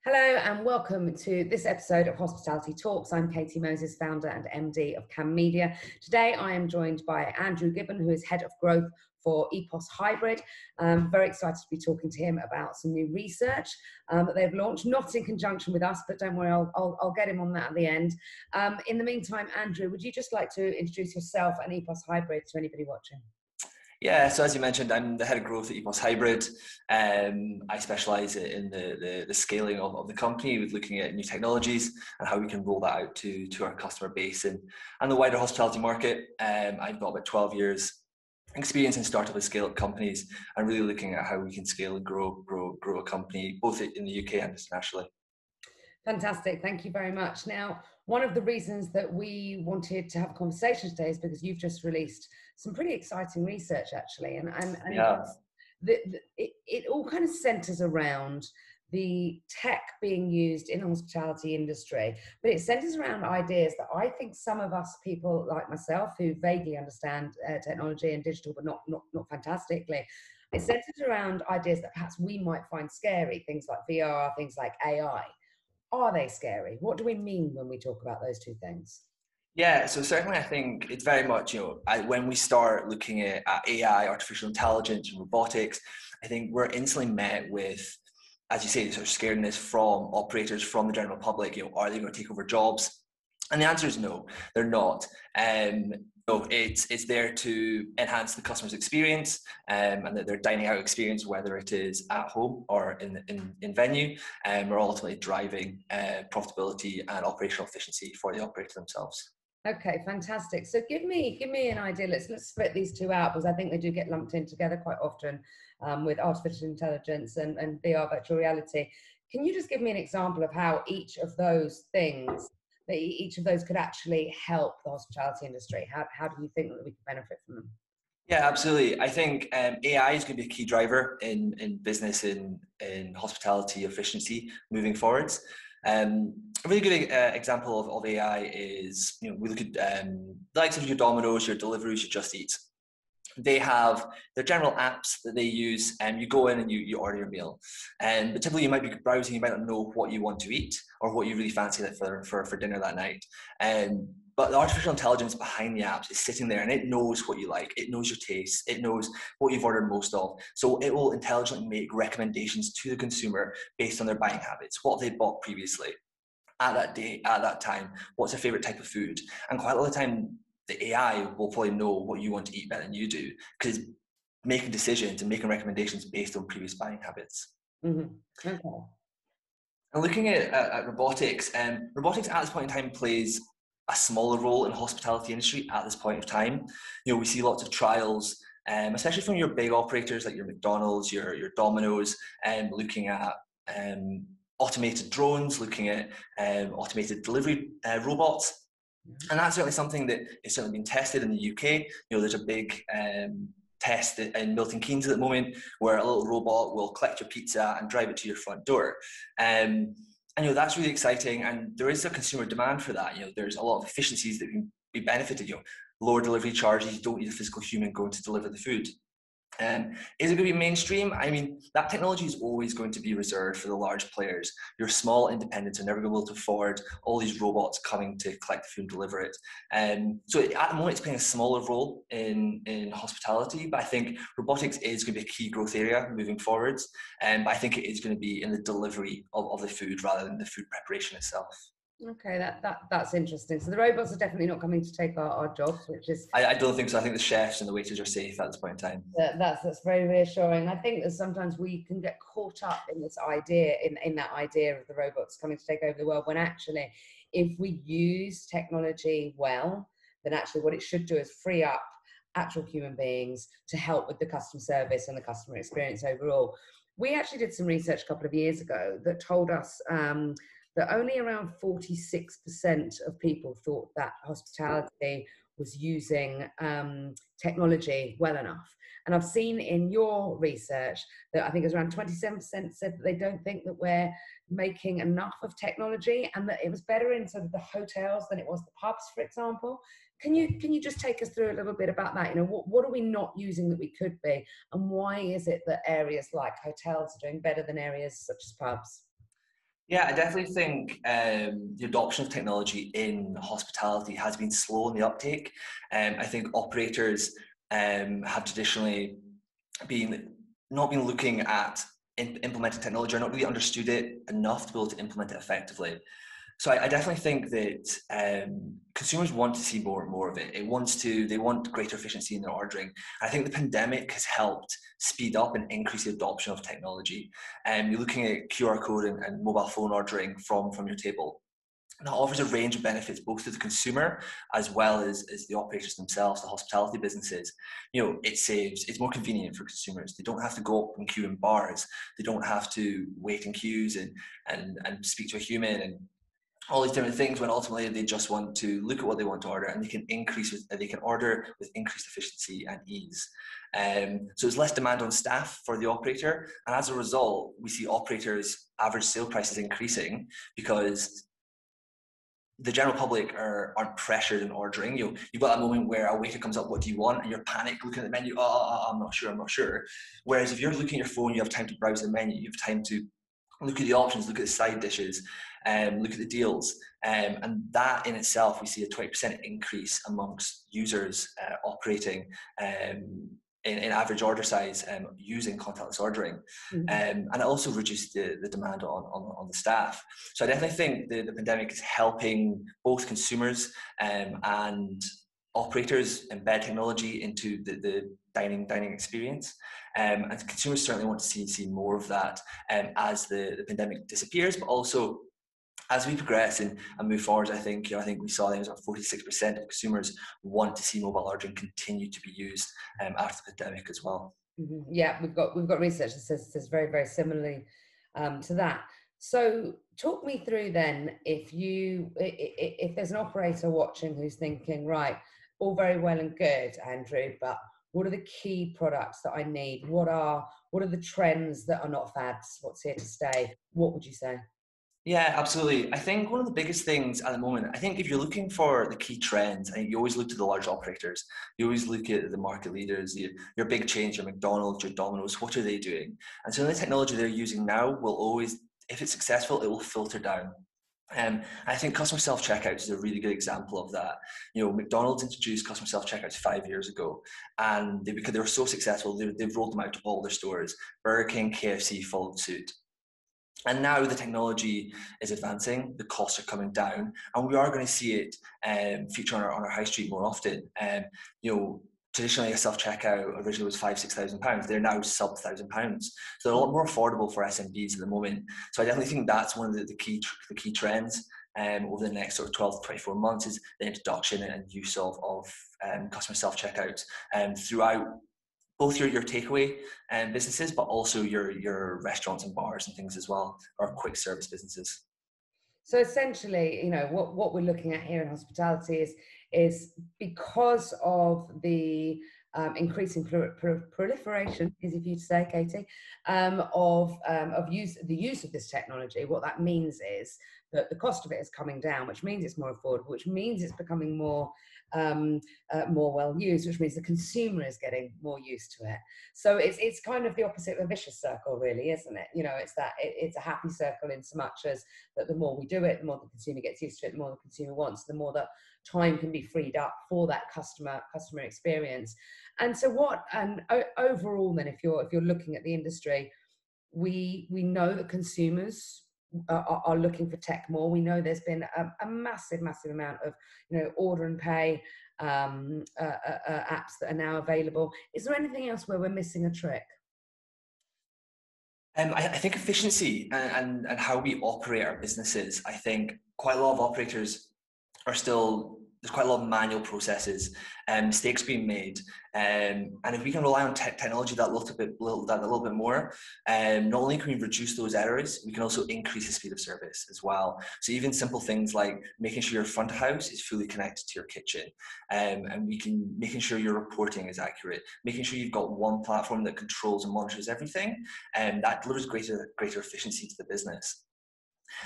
Hello and welcome to this episode of Hospitality Talks. I'm Katy Moses, founder and MD of KAM Media. Today I am joined by Andrew Gibbon, who is Head of Growth for Epos Hybrid. I'm very excited to be talking to him about some new research that they've launched, not in conjunction with us, but don't worry, I'll get him on that at the end. In the meantime, Andrew, would you just like to introduce yourself and Epos Hybrid to anybody watching? Yeah, so as you mentioned, I'm the head of growth at Epos Hybrid. I specialise in the scaling of the company with looking at new technologies and how we can roll that out to our customer base and the wider hospitality market. I've got about 12 years experience in startup and scale-up companies and really looking at how we can scale and grow a company both in the UK and internationally. Fantastic, thank you very much. Now, one of the reasons that we wanted to have a conversation today is because you've just released some pretty exciting research, actually, and Yeah. it all kind of centres around the tech being used in the hospitality industry, but it centres around ideas that I think some of us people like myself who vaguely understand technology and digital, but not fantastically, it centres around ideas that perhaps we might find scary, things like VR, things like AI. Are they scary? What do we mean when we talk about those two things? Yeah, so certainly I think it's very much, when we start looking at AI, artificial intelligence and robotics, I think we're instantly met with, as you say, sort of scaredness from operators, from the general public. Are they going to take over jobs? And the answer is no, they're not. So it's there to enhance the customer's experience and that their dining out experience, whether it is at home or in venue, are ultimately driving profitability and operational efficiency for the operator themselves. Okay, fantastic. So give me an idea. Let's split these two out because I think they do get lumped in together quite often with artificial intelligence and VR, virtual reality. Can you just give me an example of how each of those things, that each of those could actually help the hospitality industry? How do you think that we could benefit from them? Yeah, absolutely. I think AI is going to be a key driver in business in hospitality efficiency moving forwards. A really good example of AI is, we look at the likes of your Domino's, your Deliveroo's, your Just Eat. They have their general apps that they use, and you go in and you order your meal. But typically you might be browsing, you might not know what you want to eat or what you really fancy for dinner that night. But the artificial intelligence behind the apps is sitting there and it knows what you like. It knows your tastes. It knows what you've ordered most of. So it will intelligently make recommendations to the consumer based on their buying habits, what they bought previously at that day, at that time, what's their favorite type of food. And quite a lot of the time, the AI will probably know what you want to eat better than you do because it's making decisions and making recommendations based on previous buying habits. Mm-hmm. Okay. And looking at robotics, robotics at this point in time plays a smaller role in the hospitality industry at this point of time. We see lots of trials, especially from your big operators like your McDonald's, your Domino's, looking at automated drones, looking at automated delivery robots. And that's certainly something that is certainly being tested in the UK. There's a big test in Milton Keynes at the moment where a little robot will collect your pizza and drive it to your front door. And that's really exciting, and there is a consumer demand for that. There's a lot of efficiencies that can be benefited. Lower delivery charges, you don't need a physical human going to deliver the food. Is it going to be mainstream? I mean, that technology is always going to be reserved for the large players. Your small independents are never going to be able to afford all these robots coming to collect the food and deliver it. So at the moment, it's playing a smaller role in hospitality, but I think robotics is going to be a key growth area moving forwards. But I think it is going to be in the delivery of the food rather than the food preparation itself. Okay, that's interesting. So the robots are definitely not coming to take our jobs, which is... I don't think so. I think the chefs and the waiters are safe at this point in time. That's very reassuring. I think that sometimes we can get caught up in this idea, in that idea of the robots coming to take over the world, when actually, if we use technology well, then actually what it should do is free up actual human beings to help with the customer service and the customer experience overall. We actually did some research a couple of years ago that told us that only around 46% of people thought that hospitality was using technology well enough. And I've seen in your research that I think it was around 27% said that they don't think that we're making enough of technology, and that it was better in sort of the hotels than it was the pubs, for example. Can you just take us through a little bit about that? What are we not using that we could be, and why is it that areas like hotels are doing better than areas such as pubs? Yeah, I definitely think the adoption of technology in hospitality has been slow in the uptake. I think operators have traditionally not been looking at implementing technology, or not really understood it enough to be able to implement it effectively. So I definitely think that consumers want to see more and more of it. They want greater efficiency in their ordering. I think the pandemic has helped speed up and increase the adoption of technology. You're looking at QR code and mobile phone ordering from your table. That offers a range of benefits both to the consumer as well as the operators themselves, the hospitality businesses. It's more convenient for consumers. They don't have to go up and queue in bars. They don't have to wait in queues and speak to a human and all these different things, when ultimately they just want to look at what they want to order, and they can order with increased efficiency and ease. So there's less demand on staff for the operator, and as a result, we see operators' average sale prices increasing because the general public aren't pressured in ordering. You've got that moment where a waiter comes up, what do you want? And you're panicked looking at the menu, I'm not sure. Whereas if you're looking at your phone, you have time to browse the menu, you have time to look at the options, look at the side dishes, look at the deals. And that in itself, we see a 20% increase amongst users operating in average order size using contactless ordering. And it also reduced the demand on the staff. So I definitely think the pandemic is helping both consumers and operators embed technology into the dining experience. And consumers certainly want to see more of that as the pandemic disappears, but also as we progress and move forward. I think we saw that 46% of consumers want to see mobile ordering continue to be used after the pandemic as well. Yeah, we've got research that says very, very similarly to that. So talk me through then, if there's an operator watching who's thinking, right, all very well and good, Andrew, but what are the key products that I need? What are the trends that are not fads? What's here to stay? What would you say? Yeah, absolutely. I think one of the biggest things at the moment, I think if you're looking for the key trends, I think you always look to the large operators. You always look at the market leaders, your big chains, your McDonald's, your Domino's, what are they doing? And so the technology they're using now will always, if it's successful, it will filter down. I think customer self-checkout is a really good example of that. McDonald's introduced customer self-checkouts 5 years ago, and because they were so successful, they've rolled them out to all their stores. Burger King, KFC followed suit. And now the technology is advancing, the costs are coming down, and we are going to see it feature on our high street more often. Traditionally a self-checkout originally was £5,000-6,000. They're now sub £1,000. So they're a lot more affordable for SMBs at the moment. So I definitely think that's one of the key trends over the next sort of 12 to 24 months is the introduction and use of customer self-checkout throughout both your takeaway businesses, but also your restaurants and bars and things as well, or quick service businesses. So essentially, what we're looking at here in hospitality is because of the increasing proliferation, easy for you to say, Katy, of the use of this technology. What that means is that the cost of it is coming down, which means it's more affordable, which means it's becoming more well used, which means the consumer is getting more used to it. So it's kind of the opposite of a vicious circle, really, isn't it? It's a happy circle in so much as that the more we do it, the more the consumer gets used to it, the more the consumer wants, the more that time can be freed up for that customer experience. And so overall then, if you're looking at the industry, we know that consumers are looking for tech more. We know there's been a massive amount of order and pay apps that are now available. Is there anything else where we're missing a trick? I think efficiency and how we operate our businesses. I think quite a lot of operators there's quite a lot of manual processes and mistakes being made. And if we can rely on technology that little bit more, not only can we reduce those errors, we can also increase the speed of service as well. So even simple things like making sure your front of house is fully connected to your kitchen, and making sure your reporting is accurate, making sure you've got one platform that controls and monitors everything, and that delivers greater efficiency to the business.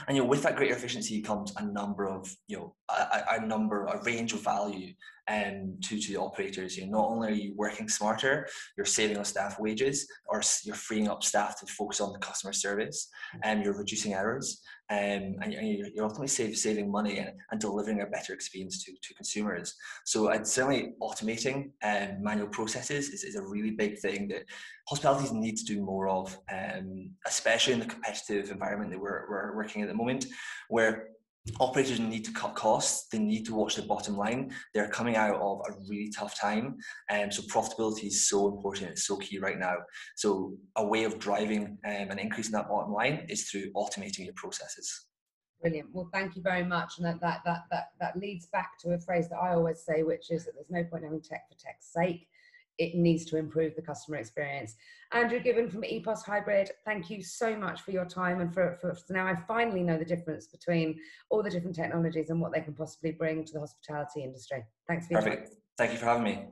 And with that greater efficiency comes a range of value to the operators. Not only are you working smarter, you're saving on staff wages, or you're freeing up staff to focus on the customer service, and you're reducing errors, and you're ultimately saving money and delivering a better experience to consumers. So I'd certainly automating manual processes is a really big thing that hospitalities need to do more of, especially in the competitive environment that we're working in at the moment, where operators need to cut costs. They need to watch the bottom line. They're coming out of a really tough time, and so profitability is so important. It's so key right now. So a way of driving an increase in that bottom line is through automating your processes. Brilliant. Well, thank you very much. And that leads back to a phrase that I always say, which is that there's no point having tech for tech's sake. It needs to improve the customer experience. Andrew Gibbon from Epos Hybrid, thank you so much for your time, and for now I finally know the difference between all the different technologies and what they can possibly bring to the hospitality industry. Thanks for your time. Perfect. Thank you for having me.